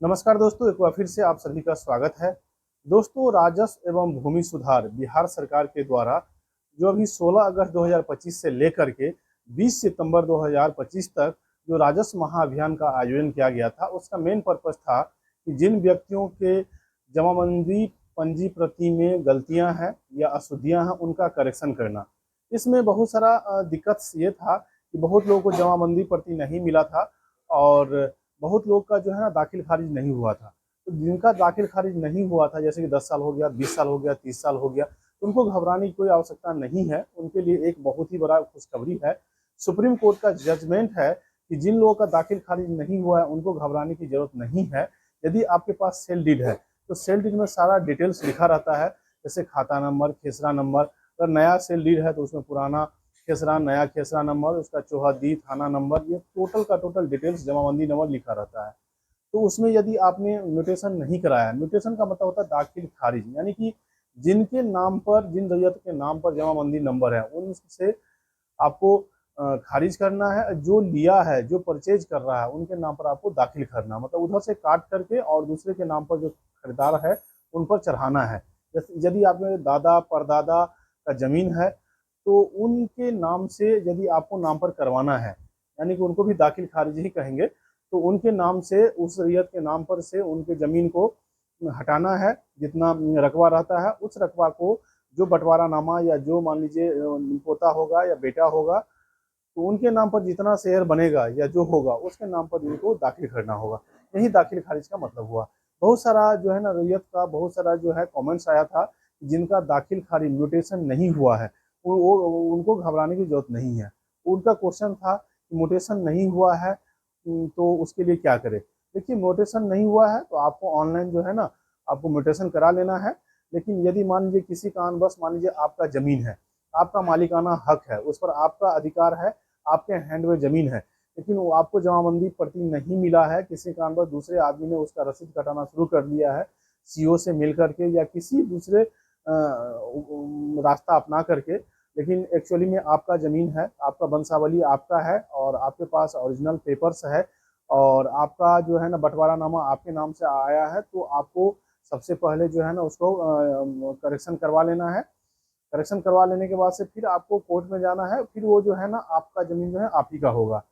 नमस्कार दोस्तों, एक बार फिर से आप सभी का स्वागत है। दोस्तों, राजस्व एवं भूमि सुधार बिहार सरकार के द्वारा जो अभी 16 अगस्त 2025 से लेकर के 20 सितंबर 2025 तक जो राजस्व महाअभियान का आयोजन किया गया था, उसका मेन पर्पस था कि जिन व्यक्तियों के जमाबंदी पंजी प्रति में गलतियां हैं या अशुद्धियां हैं, उनका करेक्शन करना। इसमें बहुत सारा दिक्कत ये था कि बहुत लोगों को जमाबंदी प्रति नहीं मिला था और बहुत लोग का जो है ना दाखिल खारिज नहीं हुआ था। तो जिनका दाखिल खारिज नहीं हुआ था, जैसे कि 10 साल हो गया, 20 साल हो गया, 30 साल हो गया, तो उनको घबराने की कोई आवश्यकता नहीं है। उनके लिए एक बहुत ही बड़ा खुशखबरी है। सुप्रीम कोर्ट का जजमेंट है कि जिन लोगों का दाखिल खारिज नहीं हुआ है उनको घबराने की जरूरत नहीं है। यदि आपके पास सेल डीड है तो सेल डीड में सारा डिटेल्स लिखा रहता है, जैसे खाता नंबर, खेसरा नंबर। अगर नया सेल डीड है तो उसमें पुराना खेसरा, नया खेसरा नंबर, उसका चौहद्दी, थाना नंबर, ये टोटल का टोटल डिटेल्स, जमाबंदी नंबर लिखा रहता है। तो उसमें यदि आपने म्यूटेशन नहीं कराया, म्यूटेशन का मतलब होता है दाखिल खारिज, यानी कि जिनके नाम पर, जिन रैयत के नाम पर जमाबंदी नंबर है उनसे आपको खारिज करना है। जो लिया है, जो परचेज कर रहा है, उनके नाम पर आपको दाखिल करना, मतलब उधर से काट करके और दूसरे के नाम पर जो खरीदार है उन पर चढ़ाना है। जैसे यदि आपने दादा परदादा का जमीन है तो उनके नाम से यदि आपको नाम पर करवाना है, यानी कि उनको भी दाखिल खारिज ही कहेंगे, तो उनके नाम से, उस रैयत के नाम पर से उनके जमीन को हटाना है। जितना रकबा रहता है उस रकबा को, जो बंटवारा नामा या जो मान लीजिए पोता होगा या बेटा होगा, तो उनके नाम पर जितना शेयर बनेगा या जो होगा उसके नाम पर इनको दाखिल करना होगा। यही दाखिल खारिज का मतलब हुआ। बहुत सारा जो है ना रैयत का बहुत सारा जो है कमेंट्स आया था, जिनका दाखिल खारिज म्यूटेशन नहीं हुआ है उनको घबराने की जरूरत नहीं है। उनका क्वेश्चन था कि म्यूटेशन नहीं हुआ है तो उसके लिए क्या करें। देखिए, म्यूटेशन नहीं हुआ है तो आपको ऑनलाइन जो है ना आपको म्यूटेशन करा लेना है। लेकिन यदि मान लीजिए किसी कारणवश, मान लीजिए आपका जमीन है, आपका मालिकाना हक है, उस पर आपका अधिकार है, आपके हैंड में जमीन है, लेकिन वो आपको जमाबंदी प्रति नहीं मिला है, किसी कारणवश दूसरे आदमी ने उसका रसीद कटाना शुरू कर दिया है, सीओ से मिल करके या किसी दूसरे रास्ता अपना करके, लेकिन एक्चुअली में आपका ज़मीन है, आपका वंशावली आपका है और आपके पास ओरिजिनल पेपर्स है और आपका जो है ना बंटवारानामा आपके नाम से आया है, तो आपको सबसे पहले जो है ना उसको करेक्शन करवा लेना है। करेक्शन करवा लेने के बाद से फिर आपको कोर्ट में जाना है, फिर वो जो है ना आपका ज़मीन जो है आप ही का होगा।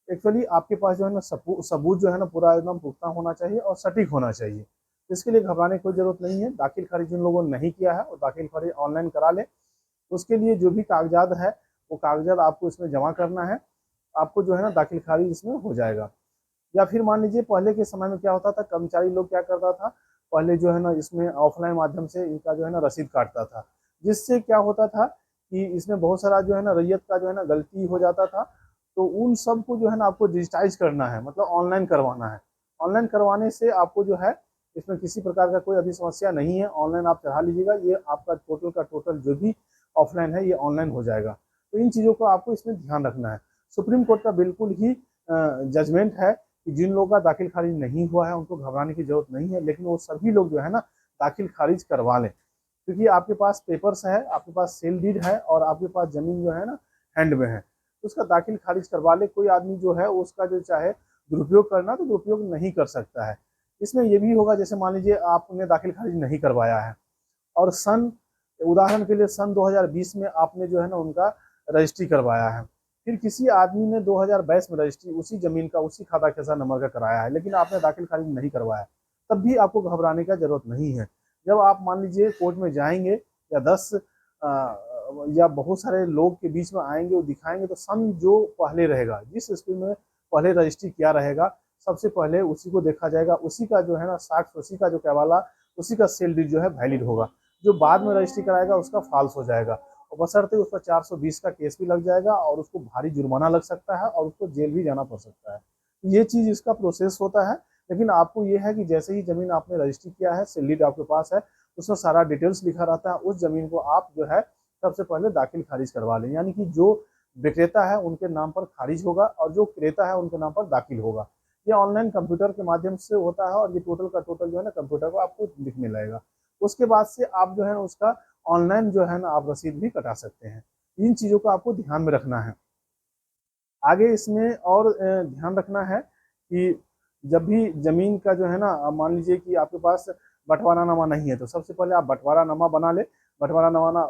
एक्चुअली आपके पास जो है ना सबूत जो है ना पूरा एकदम पुख्ता होना चाहिए और सटीक होना चाहिए। इसके लिए घबराने की कोई ज़रूरत नहीं है। दाखिल खारिज जिन लोगों ने नहीं किया है वो दाखिल खारिज ऑनलाइन करा लें। उसके लिए जो भी कागजात है वो कागजात आपको इसमें जमा करना है। आपको जो है ना दाखिल खारिज इसमें हो जाएगा। या फिर मान लीजिए पहले के समय में क्या होता था, कर्मचारी लोग क्या करता था, पहले जो है ना इसमें ऑफलाइन माध्यम से इनका जो है ना रसीद काटता था, जिससे क्या होता था कि इसमें बहुत सारा जो है ना रैयत का जो है ना गलती हो जाता था। तो उन सब को जो है ना आपको डिजिटाइज करना है, मतलब ऑनलाइन करवाना है। ऑनलाइन करवाने से आपको जो है इसमें किसी प्रकार का कोई अभी समस्या नहीं है। ऑनलाइन आप चढ़ा लीजिएगा, ये आपका टोटल का टोटल जो भी ऑफलाइन है ये ऑनलाइन हो जाएगा। तो इन चीज़ों को आपको इसमें ध्यान रखना है। सुप्रीम कोर्ट का बिल्कुल ही जजमेंट है कि जिन लोगों का दाखिल खारिज नहीं हुआ है उनको घबराने की जरूरत नहीं है, लेकिन वो सभी लोग जो है ना दाखिल खारिज करवा लें, क्योंकि आपके पास पेपर्स है, आपके पास सेल डीड है और आपके पास जमीन जो है ना हैंड में है, तो उसका दाखिल खारिज करवा ले। कोई आदमी जो है उसका जो चाहे दुरुपयोग करना तो दुरुपयोग नहीं कर सकता है। इसमें ये भी होगा, जैसे मान लीजिए आपने दाखिल खारिज नहीं करवाया है और उदाहरण के लिए सन 2020 में आपने जो है ना उनका रजिस्ट्री करवाया है, फिर किसी आदमी ने 2022 में रजिस्ट्री उसी जमीन का, उसी खाता खेसरा नंबर का कराया है, लेकिन आपने दाखिल खारिज नहीं करवाया, तब भी आपको घबराने का जरूरत नहीं है। जब आप मान लीजिए कोर्ट में जाएंगे या 10 या बहुत सारे लोग के बीच में आएंगे और दिखाएंगे, तो सन जो पहले रहेगा, जिस स्कूल में पहले रजिस्ट्री किया रहेगा, सबसे पहले उसी को देखा जाएगा, उसी का जो है ना साक्ष्य, उसी का जो कैवाला, उसी का सेल डीड जो है वैलिड होगा। जो बाद में रजिस्ट्री कराएगा उसका फॉल्स हो जाएगा और बशर्ते उस पर 420 का केस भी लग जाएगा और उसको भारी जुर्माना लग सकता है और उसको जेल भी जाना पड़ सकता है। ये चीज़ इसका प्रोसेस होता है। लेकिन आपको ये है कि जैसे ही ज़मीन आपने रजिस्ट्री किया है, सेल डीड आपके पास है, उसमें सारा डिटेल्स लिखा रहता है, उस ज़मीन को आप जो है सबसे पहले दाखिल खारिज करवा लें, यानी कि जो विक्रेता है उनके नाम पर खारिज होगा और जो क्रेता है उनके नाम पर दाखिल होगा। ये ऑनलाइन कंप्यूटर के माध्यम से होता है और ये टोटल का टोटल जो है ना कंप्यूटर को आपको दिखने लगेगा। उसके बाद से आप जो है ना उसका ऑनलाइन जो है ना आप रसीद भी कटा सकते हैं। इन चीज़ों को आपको ध्यान में रखना है। आगे इसमें और ध्यान रखना है कि जब भी जमीन का जो है ना, मान लीजिए कि आपके पास बंटवारानामा नहीं है, तो सबसे पहले आप बंटवारानामा बना ले। बंटवारानामा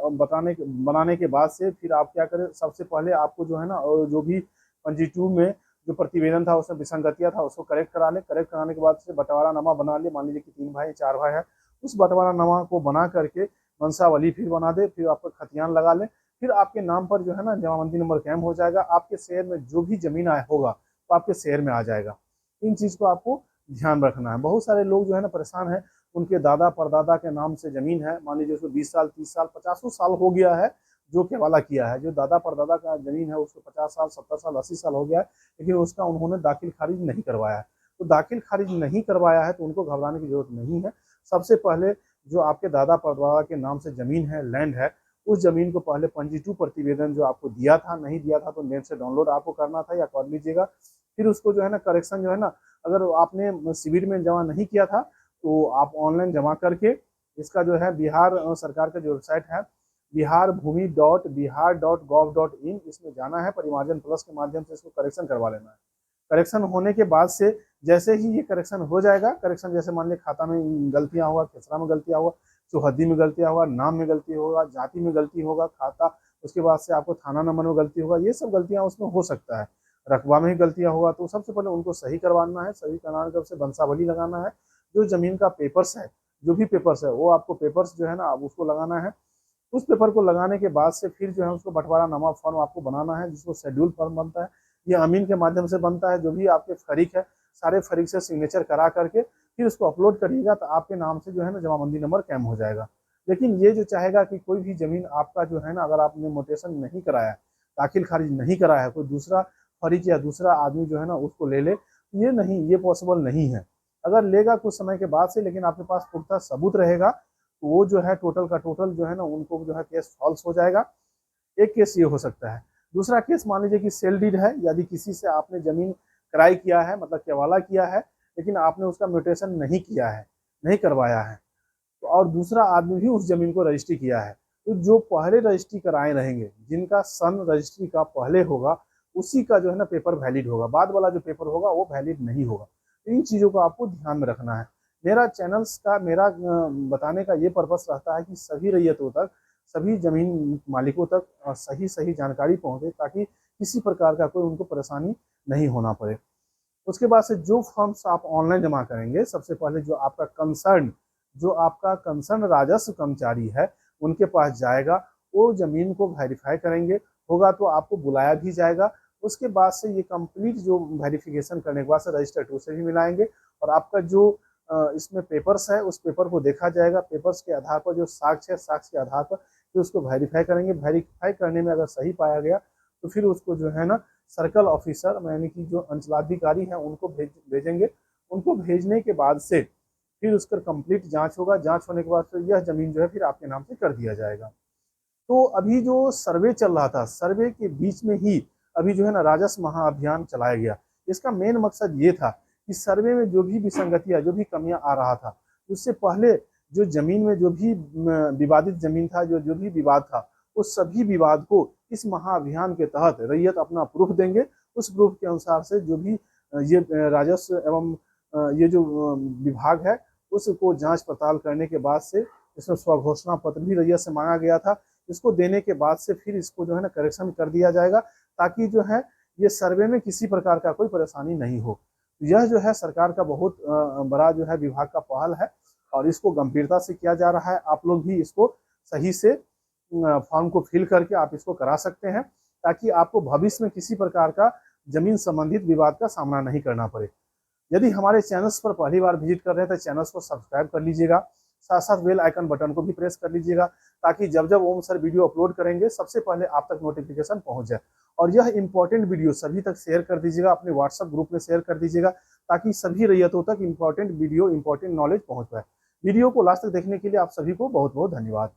बनाने के बाद से फिर आप क्या करें, सबसे पहले आपको जो है ना, जो भी 22 में जो प्रतिवेदन था उसमें विसंगतियां था उसको करेक्ट करा ले। करेक्ट कराने के बाद से बंटवारानामा बना ले। मान लीजिए कि 3 भाई 4 भाई है, उस बंटवारानामा को बना करके वंशावली फिर बना दे। फिर आपका खतियान लगा ले। फिर आपके नाम पर जो है ना जमाबंदी नंबर कायम हो जाएगा। आपके शहर में जो भी जमीन आया होगा तो आपके शहर में आ जाएगा। इन चीज को आपको ध्यान रखना है। बहुत सारे लोग जो है ना परेशान है, उनके दादा परदादा के नाम से जमीन है, मान लीजिए उसको 20 साल 30 साल 50 साल हो गया है जो केवाला किया है। जो दादा परदादा का जमीन है उसको 50 साल 70 साल 80 साल हो गया है, लेकिन उसका उन्होंने दाखिल खारिज नहीं करवाया है। तो दाखिल खारिज नहीं करवाया है तो उनको घबराने की जरूरत नहीं है। सबसे पहले जो आपके दादा परदादा के नाम से जमीन है, लैंड है, उस जमीन को पहले 22 प्रतिवेदन जो आपको दिया था, नहीं दिया था तो नेट से डाउनलोड आपको करना था या कर लीजिएगा। फिर उसको जो है ना करेक्शन जो है ना, अगर आपने शिविर में जमा नहीं किया था तो आप ऑनलाइन जमा करके इसका जो है बिहार सरकार का जो वेबसाइट है biharbhumi.bihar.gov.in, इसमें जाना है, परिमार्जन प्लस के माध्यम से इसको करेक्शन करवा लेना है। करेक्शन होने के बाद से जैसे ही ये करेक्शन हो जाएगा, करेक्शन जैसे मान लीजिए खाता में गलतियां हुआ, खेसरा में गलतियां हुआ, चौहद्दी में गलतियां हुआ, नाम में गलती होगा, जाति में गलती होगा, खाता, उसके बाद से आपको थाना नंबर में गलती होगा, ये सब गलतियां उसमें हो सकता है। रकबा में ही गलतियां होगा तो सबसे पहले उनको सही करवाना है। सही कराने के बाद वंशावली लगाना है। जो जमीन का पेपर्स है, जो भी पेपर्स है वो आपको पेपर्स जो है ना आप उसको लगाना है। उस पेपर को लगाने के बाद से फिर जो है उसको बंटवारानामा फॉर्म आपको बनाना है, जिसको शेड्यूल फॉर्म बनता है। ये अमीन के माध्यम से बनता है। जो भी आपके फरीक है, सारे फरीक से सिग्नेचर करा करके फिर उसको अपलोड करिएगा तो आपके नाम से जो है ना जमाबंदी नंबर कायम हो जाएगा। लेकिन ये जो चाहेगा कि कोई भी जमीन आपका जो है ना, अगर आपने मोटेशन नहीं कराया, दाखिल खारिज नहीं कराया है, कोई दूसरा फरीक या दूसरा आदमी जो है ना उसको ले ले, ये नहीं, ये पॉसिबल नहीं है। अगर लेगा कुछ समय के बाद से, लेकिन आपके पास पुख्ता सबूत रहेगा, तो वो जो है टोटल का टोटल जो है ना उनको जो है केस फॉल्स हो जाएगा। एक केस ये हो सकता है। दूसरा केस मान लीजिए कि सेल डीड है, यदि किसी से आपने जमीन क्रय किया है, मतलब केवाला किया है, लेकिन आपने उसका म्यूटेशन नहीं किया है, नहीं करवाया है, तो और दूसरा आदमी भी उस जमीन को रजिस्ट्री किया है, तो जो पहले रजिस्ट्री कराए रहेंगे, जिनका सन रजिस्ट्री का पहले होगा, उसी का जो है ना पेपर वैलिड होगा। बाद वाला जो पेपर होगा वो वैलिड नहीं होगा। तो इन चीज़ों को आपको ध्यान में रखना है। मेरा चैनल्स का, मेरा बताने का ये पर्पस रहता है कि सभी रैयतों तक, सभी जमीन मालिकों तक सही सही जानकारी पहुंचे, ताकि किसी प्रकार का कोई उनको परेशानी नहीं होना पड़े। उसके बाद से जो फॉर्म्स आप ऑनलाइन जमा करेंगे, सबसे पहले जो आपका कंसर्न राजस्व कर्मचारी है उनके पास जाएगा। वो जमीन को वेरीफाई करेंगे, होगा तो आपको बुलाया भी जाएगा। उसके बाद से ये कंप्लीट जो वेरिफिकेशन करने के बाद से रजिस्टर 2 से भी मिलाएंगे, और आपका जो इसमें पेपर्स है उस पेपर को देखा जाएगा। पेपर्स के आधार पर जो साक्ष्य है, साक्ष्य के आधार पर फिर उसको वेरीफाई करेंगे। वेरीफाई करने में अगर सही पाया गया तो फिर उसको जो है ना सर्कल ऑफिसर, यानी कि जो अंचलाधिकारी हैं उनको भेजेंगे। उनको भेजने के बाद से फिर उसका कंप्लीट जांच होगा। जांच होने के बाद फिर यह जमीन जो है फिर आपके नाम से कर दिया जाएगा। तो अभी जो सर्वे चल रहा था, सर्वे के बीच में ही अभी जो है ना राजस्व महाअभियान चलाया गया। इसका मेन मकसद ये था कि सर्वे में जो भी विसंगतियां, जो भी कमियां आ रहा था, उससे पहले जो जमीन में जो भी विवादित जमीन था, जो भी विवाद था, उस सभी विवाद को इस महाअभियान के तहत रैयत अपना प्रूफ देंगे। उस प्रूफ के अनुसार से जो भी ये राजस्व एवं ये जो विभाग है उसको जांच पड़ताल करने के बाद से, इसमें स्वघोषणा पत्र भी रैयत से मांगा गया था, इसको देने के बाद से फिर इसको जो है ना करेक्शन कर दिया जाएगा, ताकि जो है ये सर्वे में किसी प्रकार का कोई परेशानी नहीं हो। यह जो है सरकार का बहुत बड़ा जो है विभाग का पहल है, और इसको गंभीरता से किया जा रहा है। आप लोग भी इसको सही से फॉर्म को फिल करके आप इसको करा सकते हैं, ताकि आपको भविष्य में किसी प्रकार का जमीन संबंधित विवाद का सामना नहीं करना पड़े। यदि हमारे चैनल्स पर पहली बार विजिट कर रहे हैं तो चैनल्स को सब्सक्राइब कर लीजिएगा, साथ साथ बेल आइकन बटन को भी प्रेस कर लीजिएगा, ताकि जब जब ओम सर वीडियो अपलोड करेंगे सबसे पहले आप तक नोटिफिकेशन पहुंच जाए। और यह इंपॉर्टेंट वीडियो सभी तक शेयर कर दीजिएगा, अपने व्हाट्सएप ग्रुप में शेयर कर दीजिएगा, ताकि सभी रैयतों तक इंपॉर्टेंट वीडियो, इंपॉर्टेंट नॉलेज पहुंच पाए। वीडियो को लास्ट तक देखने के लिए आप सभी को बहुत बहुत धन्यवाद।